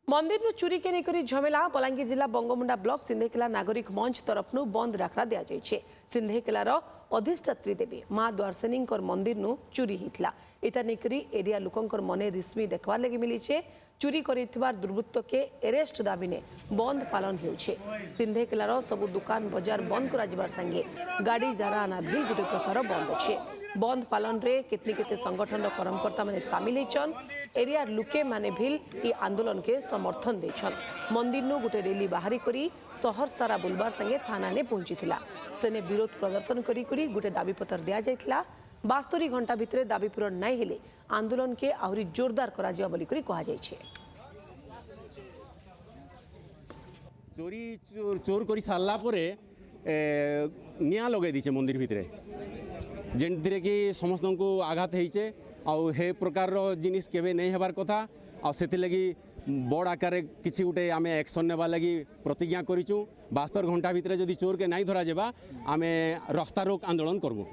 मंदिर चोरी के लेकर झमेला बलांगीर जिला बंगमुंडा ब्लॉक सिंधेकेला नागरिक मंच तरफ बंद डाकरा दि जाए। सिंधेकेलार अधिष्ठात्री देवी माँ द्वारसेनी मंदिर चोरी होता इता नहीं एरिया लोकंर मने रिश्मी देखवार लगी मिली चोरी कर दुर्वृत्त के एरेस्ट दाबी ने बंद पालन हो सिंधेकेलार सबु दुकान बजार बंद कर संगे गाड़ी जारा आना भी गोटे प्रकार बंद अच्छे। बंद पालन रे कितनी केते संगठन कर्मकर्ता माने सामिल होचन। एरिया लुके माने भी ये आंदोलन के समर्थन देछन। मंदिर नु गोटे रैली बाहरी करी शहर सारा बुलबार संगे थाना ने पहुंचीथिला। सेने विरोध प्रदर्शन करी करी गोटे दाबी पत्र दिया जायथिला। 72 घंटा भितरे दाबी पूरण नहीं हेले आंदोलन के आहुरी जोरदार करा जिया बोली करी कहा जाय छे। चोरी चोर कर सारा निया लगे दीचे मंदिर भितरे जेनथिरे कि समस्त को आघात होइचे आउ हे प्रकार जिनिस केबे नहीं हेबार कथा आ सेति लगी बड़ आकार किछि गुटे आमे एक्शन नेबा लगी प्रतिज्ञा करिचु। 72 घंटा भितरे जदि चोर के नहीं धरा जेबा आमे रास्ता रोक आंदोलन करबो।